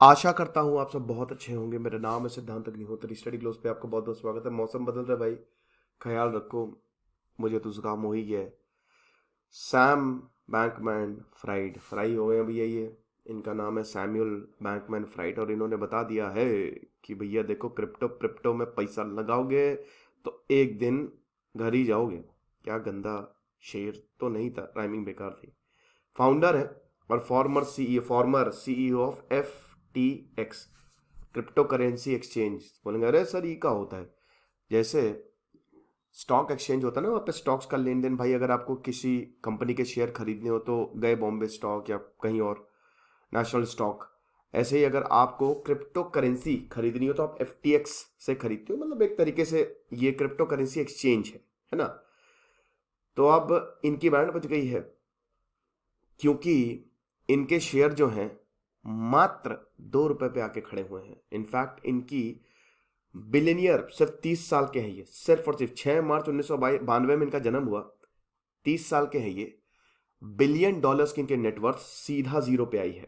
आशा करता हूँ आप सब बहुत अच्छे होंगे। मेरा नाम है सिद्धांत अग्निहोत्री। स्टडी ग्लोस पे आपका बहुत बहुत स्वागत है। मौसम बदल रहा है भाई, ख्याल रखो, मुझे तो जुकाम हो ही गया है। सैम बैंकमैन फ्राइड फ्राई हो गए हैं भैया ये। इनका नाम है सैम्यूल बैंकमैन फ्राइड और इन्होंने बता दिया है कि भैया देखो, क्रिप्टो क्रिप्टो में पैसा लगाओगे तो एक दिन घर ही जाओगे। क्या गंदा शेर तो नहीं था, राइमिंग बेकार थी। फाउंडर है और farmer CEO of FTX, crypto currency exchange. बोलेंगे अरे सर ये क्या होता है? जैसे स्टॉक एक्सचेंज होता है ना, वहाँ पे स्टॉक्स का लेन देन। भाई अगर आपको किसी कंपनी के शेयर खरीदने हो तो गए बॉम्बे स्टॉक या कहीं और, नेशनल स्टॉक। ऐसे ही अगर आपको क्रिप्टो करेंसी खरीदनी हो तो आप FTX से खरीदते हो। मतलब एक तरीके से ये क्रिप्टो करेंसी एक्सचेंज है ना। तो अब इनकी बैंड बज गई है क्योंकि इनके शेयर जो हैं मात्र 2 रुपए पे आके खड़े हुए हैं। इनफैक्ट इनकी बिलियनियर सिर्फ 30 साल के हैं ये, सिर्फ और सिर्फ 6 मार्च 1992 में इनका जन्म हुआ। 30 साल के हैं ये। $1 बिलियन की इनके नेटवर्थ सीधा जीरो पे आई है।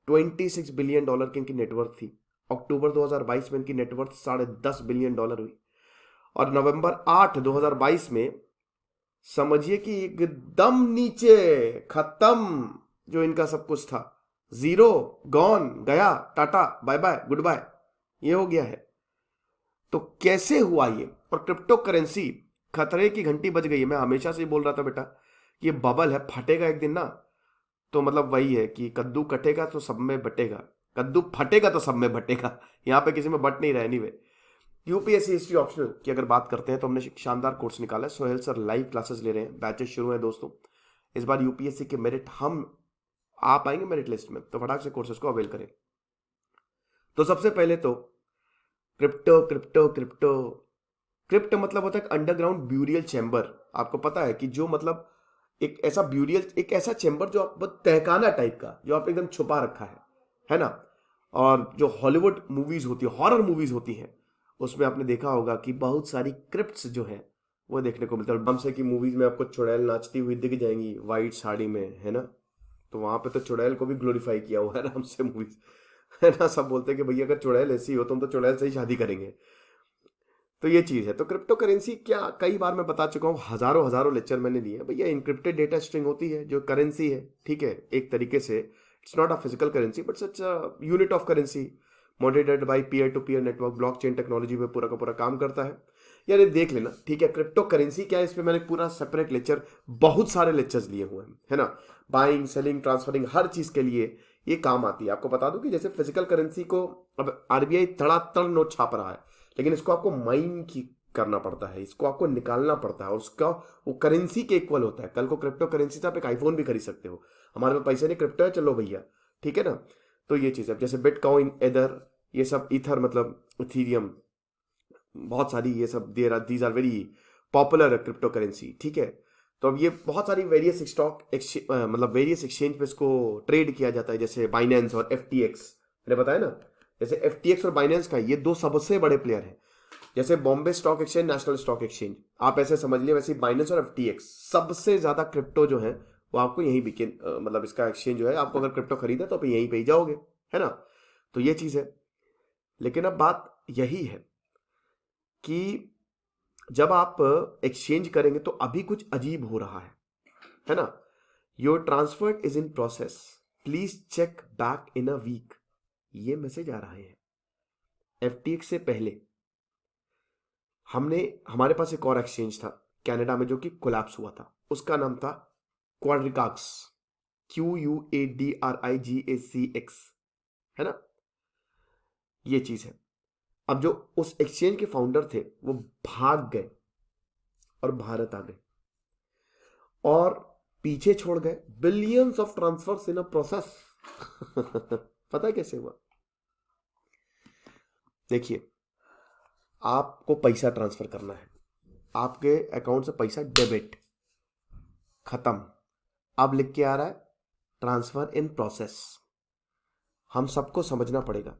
$26 बिलियन की इनकी नेटवर्थ थी। अक्टूबर 2022 में इनकी नेटवर्थ $10.5 बिलियन हुई। और नवंबर 8 2022 में समझिए कि एकदम नीचे, खत्म जो इनका सब कुछ था, जीरो, गॉन, गया, tata bye bye good bye, ये हो गया है। तो कैसे हुआ ये? और क्रिप्टो करेंसी, खतरे की घंटी बज गई है। मैं हमेशा से ही बोल रहा था बेटा कि ये बबल है, फटेगा एक दिन ना। तो मतलब वही है कि कद्दू कटेगा तो सब में बटेगा, कद्दू फटेगा तो सब में बटेगा। यहाँ पे किसी में बट नहीं रहा। एनीवे, यूपीएससी हिस्ट्री ऑप्शनल की अगर बात करते हैं तो हमने एक शानदार कोर्स निकाला है। सोहेल सर लाइव क्लासेस ले रहे हैं, बैचेस शुरू हैं दोस्तों। इस बार यूपीएससी के मेरिट हम आ पाएंगे मेरिट लिस्ट में, तो फटाक से कोर्सेज को अवेल करें। तो सबसे पहले तो क्रिप्टो क्रिप्टो क्रिप्टो क्रिप्ट मतलब होता है अंडरग्राउंड ब्यूरियल चैम्बर। आपको पता है कि जो मतलब एक ऐसा ब्यूरियल, एक ऐसा चैम्बर जो आप तहखाना टाइप का, जो आप एकदम छुपा रखा है ना। और जो हॉलीवुड मूवीज होती है, हॉरर मूवीज होती हैं, उसमें आपने देखा होगा कि बहुत सारी क्रिप्ट्स जो है वो देखने को मिलता है। हमसे की मूवीज में आपको चुड़ैल नाचती हुई दिख जाएंगी वाइट साड़ी में, है ना। तो वहां पे तो चुड़ैल को भी ग्लोरीफाई किया हुआ है आराम से मूवीज, है ना। सब बोलते हैं कि भैया अगर चुड़ैल ऐसी हो तो हम तो चुड़ैल से ही शादी करेंगे। तो ये चीज है। तो क्रिप्टो करेंसी क्या, कई बार मैं बता चुका हूँ, हजारों हजारों लेक्चर मैंने लिए हैं भैया। इनक्रिप्टेड डेटा स्ट्रिंग होती है जो करेंसी है, ठीक है। एक तरीके से it's not a physical currency but it's a unit of currency, moderated by peer to peer network, blockchain technology पे पूरा का पूरा काम करता है। यार ये देख लेना, ठीक है। क्रिप्टो करेंसी क्या है, इस पे मैंने पूरा सेपरेट लेक्चर, बहुत सारे लेक्चर्स लिए हुए हैं, है ना। बाइंग सेलिंग ट्रांसफरिंग हर चीज के लिए ये काम आती है। आपको बता दूं कि जैसे फिजिकल करेंसी को अब आरबीआई तड़ातड़ नोट छाप रहा है, लेकिन इसको आपको माइन की करना पड़ता है, इसको आपको निकालना पड़ता है और उसका वो करेंसी के इक्वल होता है। कल को क्रिप्टो करेंसी से आप एक आईफोन भी खरीद सकते हो। हमारे पास पैसे नहीं, क्रिप्टो है, चलो भैया, ठीक है ना। तो ये चीज है। जैसे बिटकॉइन, एदर, ये सब, ईथर मतलब इथीरियम, बहुत सारी ये सब these are very popular crypto currency, ठीक है। तो अब ये बहुत सारी वेरियस मतलब वेरियस एक्सचेंज पे इसको ट्रेड किया जाता है, जैसे बाइनेंस और FTX, मैंने बताया ना। जैसे FTX और बाइनेंस का ये दो सबसे बड़े प्लेयर हैं। जैसे Bombay stock exchange, national stock exchange, आप ऐसे समझ लिए, वैसे बाइनेंस और FTX सबसे ज्यादा क्रिप्टो जो है वो आपको यहीं बिके, मतलब इसका एक्सचेंज जो है, आपको अगर क्रिप्टो खरीदा तो आप यहीं पे ही जाओगे, है ना। तो ये चीज है। लेकिन अब बात यही है कि जब आप एक्सचेंज करेंगे तो अभी कुछ अजीब हो रहा है ना। Your transfer is in process, please check back in a week, ये मैसेज आ रहा है। FTX से पहले हमारे पास एक और एक्सचेंज था कनाडा में जो कि कोलैप्स हुआ था, उसका नाम था क्वाड्रिकाक्स, QUADRIGACX, है ना। ये चीज है। अब जो उस एक्सचेंज के फाउंडर थे वो भाग गए और भारत आ गए और पीछे छोड़ गए billions of transfers in a process. पता है कैसे हुआ? देखिए, आपको पैसा ट्रांसफर करना है, आपके अकाउंट से पैसा डेबिट, खत्म। अब लिख के आ रहा है ट्रांसफर इन प्रोसेस। हम सबको समझना पड़ेगा।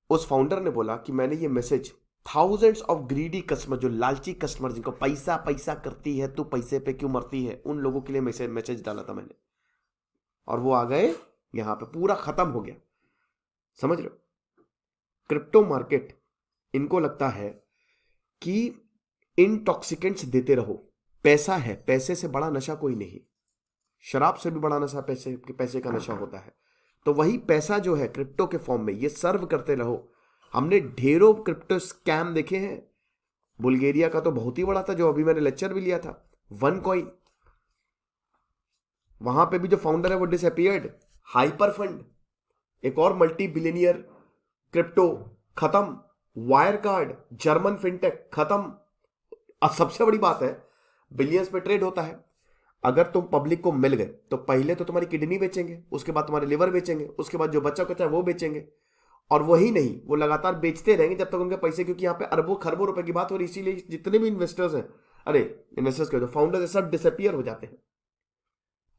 उस फाउंडर ने बोला कि मैंने ये message thousands of greedy customer, जो लालची कस्टमर जिनको पैसा पैसा करती है, तू पैसे पे क्यों मरती है, उन लोगों के लिए मैसेज डाला था मैंने, और वो आ गए यहां पे पूरा खत्म हो गया, समझ रहे हो। क्रिप्टो मार्केट, इनको लगता है कि इंटॉक्सिकेंट्स देते रहो, पैसा है, पैसे से बड़ा नशा कोई नहीं, शराब से भी बड़ा नशा पैसे का नशा होता है। तो वही पैसा जो है क्रिप्टो के फॉर्म में, ये सर्व करते रहो। हमने ढेरों क्रिप्टो स्कैम देखे हैं। बुल्गारिया का तो बहुत ही बड़ा था, जो अभी मैंने लेक्चर भी लिया था, वन कॉइन। वहां पे भी जो फाउंडर है वो डिसअपियर्ड। हाइपर फंड, एक और मल्टी बिलियनियर, क्रिप्टो खत्म। वायर कार्ड, जर्मन फिनटेक खत्म। अब सबसे बड़ी बात है, बिलियंस पे ट्रेड होता है। अगर तुम पब्लिक को मिल गए तो पहले तो तुम्हारी किडनी बेचेंगे, उसके बाद तुम्हारे लिवर बेचेंगे, उसके बाद जो बच्चा कुचा है वो बेचेंगे, और वही नहीं, वो लगातार बेचते रहेंगे जब तक उनके पैसे, क्योंकि यहाँ पे अरबों खरबों रुपए की बात हो रही, इसीलिए जितने भी इन्वेस्टर्स हैं, अरे इन्वेस्टर्स के जो फाउंडर्स है, सब डिसअपियर हो जाते हैं।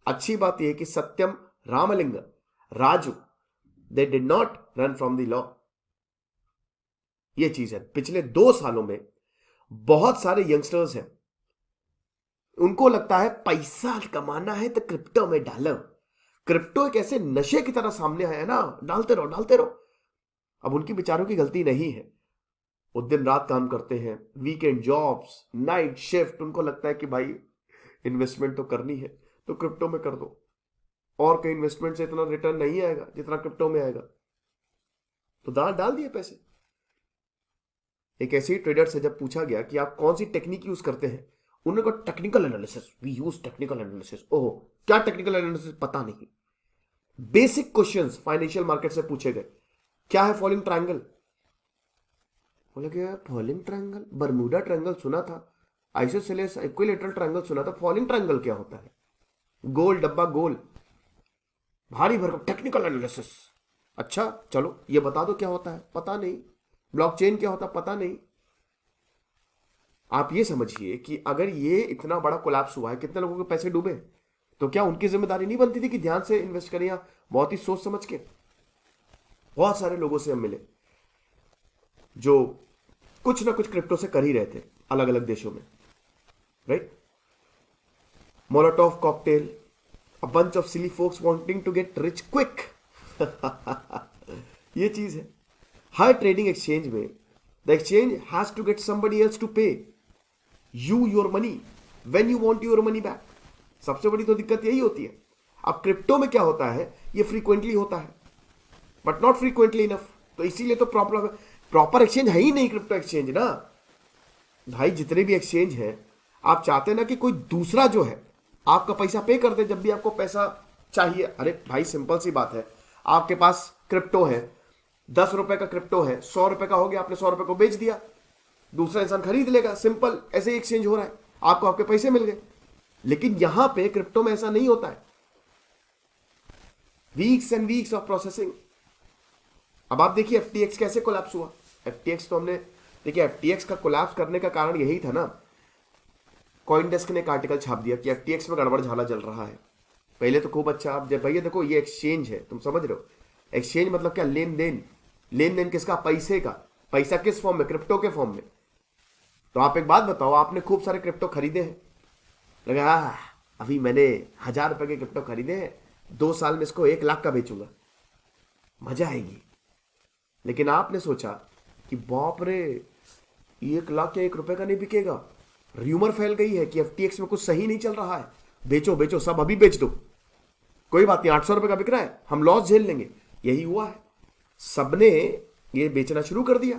अच्छी बात यह है कि Satyam, Ramalinga, Raju, they did not run from the law. यह चीज है। पिछले 2 सालों में बहुत सारे यंगस्टर्स हैं, उनको लगता है पैसा कमाना है तो क्रिप्टो में डालो। क्रिप्टो एक ऐसे नशे की तरह सामने आया है ना, डालते रहो डालते रहो। अब उनकी बेचारों की गलती नहीं है, वो दिन रात काम करते हैं, वीकेंड जॉब्स, नाइट शिफ्ट। उनको लगता है कि भाई इन्वेस्टमेंट तो करनी है तो क्रिप्टो में कर दो, और कहीं इन्वेस्टमेंट से इतना रिटर्न नहीं आएगा जितना क्रिप्टो में आएगा, तो डाल दिए पैसे। एक ऐसे ही ट्रेडर से जब पूछा गया कि आप कौन सी टेक्निक यूज करते हैं, उन्होंने कहा technical analysis, we use technical analysis. ओहो, क्या टेक्निकल एनालिसिस, पता नहीं। बेसिक क्वेश्चंस फाइनेंशियल मार्केट से पूछे गए, क्या है फॉलिंग ट्रायंगल? बोले क्या फॉलिंग ट्रायंगल, बरमूडा ट्रायंगल सुना था, आइसोसेलेस इक्विलेटरल ट्रायंगल सुना था, फॉलिंग ट्रायंगल क्या होता है? गोल डब्बा गोल, भारी भरकम टेक्निकल एनालिसिस। अच्छा चलो ये बता दो क्या होता है, पता नहीं। ब्लॉकचेन क्या होता है, पता नहीं। आप ये समझिए कि अगर ये इतना बड़ा कोलैप्स हुआ है, कितने लोगों के पैसे डूबे, तो क्या उनकी जिम्मेदारी नहीं बनती थी कि ध्यान से इन्वेस्ट करें, या बहुत ही सोच समझ के? बहुत सारे लोगों से हम मिले जो कुछ ना कुछ क्रिप्टो से कर ही रहे थे अलग अलग देशों में, right. Molotov cocktail, a bunch of silly folks wanting to get rich quick. ये चीज है। हर ट्रेडिंग एक्सचेंज में the exchange has to get somebody else to pay you your money when you want your money back. सबसे बड़ी तो दिक्कत यही होती है। अब क्रिप्टो में क्या होता है, ये फ्रीक्वेंटली होता है बट नॉट फ्रीक्वेंटली इनफ, तो इसीलिए तो प्रॉपर एक्सचेंज है ही नहीं क्रिप्टो एक्सचेंज ना भाई। जितने भी एक्सचेंज हैं, आप चाहते हैं ना कि कोई दूसरा जो है आपका पैसा पे कर दे जब भी आपको पैसा चाहिए। अरे भाई सिंपल सी बात है, आपके पास क्रिप्टो है, 10 रुपए का क्रिप्टो है, 100 रुपए का हो गया, आपने 100 रुपए को बेच दिया, दूसरा इंसान खरीद लेगा, सिंपल ऐसे ही एक्सचेंज हो रहा है, आपको आपके पैसे मिल गए। लेकिन यहां पे क्रिप्टो में ऐसा नहीं होता है, weeks and weeks of processing. अब आप देखिए एफटीएक्स कैसे कोलैप्स हुआ। एफटीएक्स तो हमने देखिए, एफटीएक्स का कोलैप्स करने का कारण यही था ना, कॉइनडेस्क ने एक आर्टिकल छाप दिया कि एफटीएक्स में गड़बड़ झाला जल रहा है। पहले तो खूब अच्छा, आप जब भैया देखो ये एक्सचेंज है, तुम समझ रहे हो, एक्सचेंज मतलब क्या, लेन देन। लेन देन किसका, पैसे का। पैसा किस फॉर्म में, क्रिप्टो के फॉर्म में। तो आप एक बात बताओ, आपने खूब सारे क्रिप्टो खरीदे हैं, लगा अभी मैंने 1000 रुपए के क्रिप्टो खरीदे हैं, 2 साल में इसको 1 लाख का बेचूंगा, मजा आएगी। लेकिन आपने सोचा कि बाप रे 1 लाख या 1 रुपए का नहीं बिकेगा, र्यूमर फैल गई है कि एफटीएक्स में कुछ सही नहीं चल रहा है, बेचो बेचो सब अभी बेच दो, कोई बात नहीं 800 रुपए का बिक रहा है, हम लॉस झेल लेंगे। यही हुआ है, सबने ये बेचना शुरू कर दिया।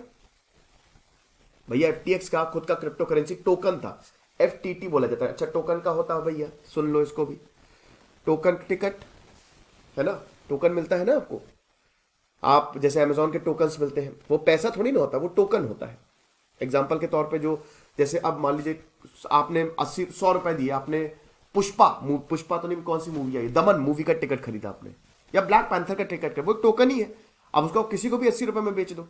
भैया एफटीएक्स का खुद का क्रिप्टो करेंसी टोकन था, एफटीटी बोला जाता है। अच्छा टोकन का होता है भैया, सुन लो इसको भी, टोकन टिकट है ना, टोकन मिलता है ना आपको, आप जैसे अमेजोन के टोकन्स मिलते हैं, वो पैसा थोड़ी ना होता, वो टोकन होता है। एग्जाम्पल के तौर पे जो, जैसे अब मान लीजिए आपने 100 रुपए दिए, आपने पुष्पा तो नहीं, कौन सी मूवी आई, दमन मूवी का टिकट खरीदा आपने, या ब्लैक पैंथर का टिकट, वो टोकन ही है। अब उसको किसी को भी 80 रुपए में बेच दो,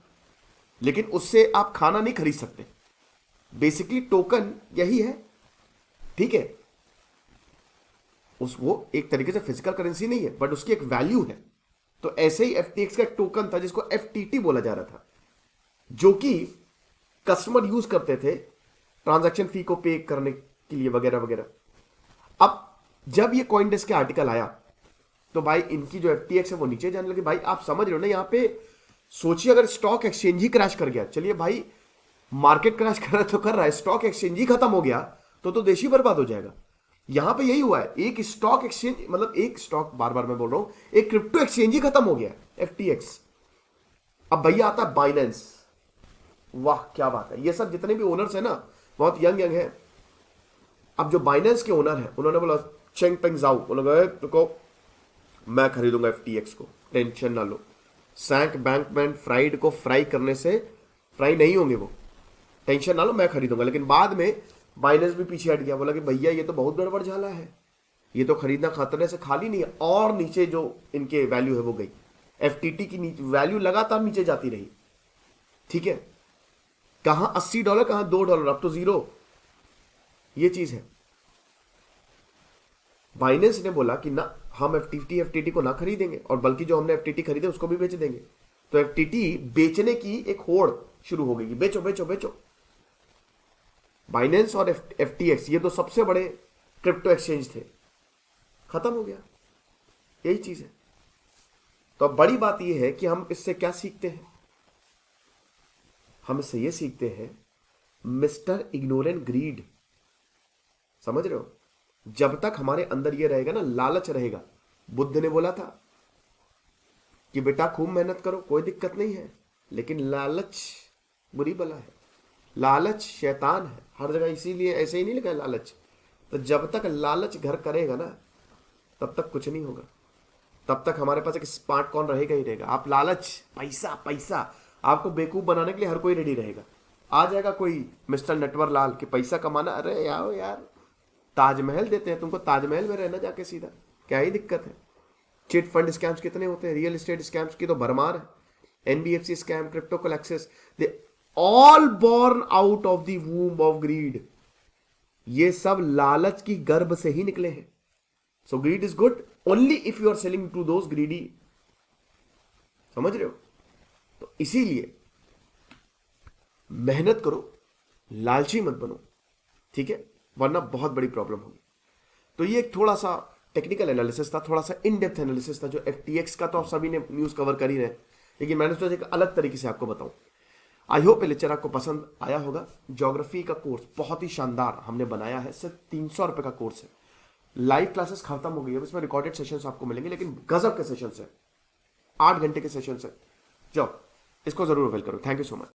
लेकिन उससे आप खाना नहीं खरीद सकते। बेसिकली टोकन यही है, ठीक है। वो एक तरीके से फिजिकल करेंसी नहीं है, बट उसकी एक वैल्यू है। तो ऐसे ही एफटीएक्स का एक टोकन था जिसको एफटीटी बोला जा रहा था, जो कि कस्टमर यूज करते थे ट्रांजैक्शन फी को पे करने के लिए वगैरह वगैरह। अब जब ये कॉइनडेस्क के आर्टिकल आया तो भाई इनकी जो FTX है वो नीचे जाने लगी। भाई आप समझ रहे हो ना, यहां पे सोचिए अगर स्टॉक एक्सचेंज ही क्रैश कर गया, चलिए भाई मार्केट क्रैश कर रहा है तो कर रहा है, स्टॉक एक्सचेंज ही खत्म हो गया तो देश ही बर्बाद हो जाएगा। यहां पे यही हुआ है, एक स्टॉक एक्सचेंज, मतलब एक स्टॉक, बार बार मैं बोल रहा हूं, एक क्रिप्टो एक्सचेंज ही खत्म हो गया FTX। अब भैया आता है बाइनेंस। वाह क्या बात है, ये सब जितने भी ओनर्स है ना बहुत यंग यंग है। अब जो बाइनेंस के ओनर है उन्होंने बोला चेंग पेंग जाओ, उन्होंने तो मैं खरीदूंगा FTX को, टेंशन ना लो। सैंक बैंकमैन फ्राइड को फ्राई करने से फ्राई नहीं होंगे वो, टेंशन ना लो, मैं खरीदूंगा। लेकिन बाद में बाइनेंस भी पीछे हट गया, बोला कि भैया ये तो बहुत गड़बड़ झाला है, ये तो खरीदना खतरे से खाली नहीं है। और नीचे जो इनके वैल्यू है वो गई, FTT की वैल्यू लगातार नीचे जाती रही। ठीक है, कहां $80, कहां $2, अब तो जीरो, ये चीज है। बाइनेंस ने बोला कि ना, हम FTT को ना खरीदेंगे, और बल्कि जो हमने FTT खरीदे उसको भी बेच देंगे। तो FTT बेचने की एक होड़ शुरू हो गई, बेचो बेचो बेचो। बाइनेंस और FTX ये तो सबसे बड़े क्रिप्टो एक्सचेंज थे, खत्म हो गया, यही चीज है। तो अब बड़ी बात यह है कि हम इससे क्या सीखते हैं, हम इससे यह सीखते हैं मिस्टर इग्नोरेंट ग्रीड। समझ रहे हो, जब तक हमारे अंदर यह रहेगा ना, लालच रहेगा। बुद्ध ने बोला था कि बेटा खूब मेहनत करो, कोई दिक्कत नहीं है, लेकिन लालच बुरी बला है, लालच शैतान है हर जगह। इसीलिए ऐसे ही नहीं लिखा है लालच। तो जब तक लालच घर करेगा ना तब तक कुछ नहीं होगा, तब तक हमारे पास एक स्मार्ट कॉइन रहेगा ही रहेगा। आप लालच, पैसा पैसा, आपको बेवकूफ बनाने के लिए हर कोई रेडी रहेगा। आ जाएगा कोई मिस्टर नटवर लाल कि पैसा कमाना, अरे यार यार ताजमहल देते हैं तुमको, ताजमहल में रहना जाके सीधा, क्या ही दिक्कत है। चिट फंड स्कैम्स कितने होते हैं, रियल एस्टेट स्कैम्स की तो भरमार है, NBFC scam, crypto collapses, they all born out of the womb of greed. ये सब लालच की गर्भ से ही निकले हैं। So greed is good only if you are selling to those greedy. समझ रहे हो, तो इसीलिए मेहनत करो, लालची मत बनो, ठीक है, वरना बहुत बड़ी प्रॉब्लम होगी। तो ये एक थोड़ा सा टेक्निकल एनालिसिस था, थोड़ा सा इन डेप्थ एनालिसिस था। जो FTX का तो आप सभी ने न्यूज कवर कर ही रहे, लेकिन मैंने सोचा एक अलग तरीके से आपको बताऊं। आई होप ये लेक्चर आपको पसंद आया होगा। ज्योग्राफी का कोर्स बहुत ही शानदार हमने बनाया है, सिर्फ 300 रुपए का कोर्स है। लाइव क्लासेस खत्म हो गई है, इसमें रिकॉर्डेड सेशंस आपको मिलेंगे, लेकिन गजब के सेशंस है, 8 घंटे के सेशंस है। जाओ इसको जरूर अवेल करो। Thank you so much.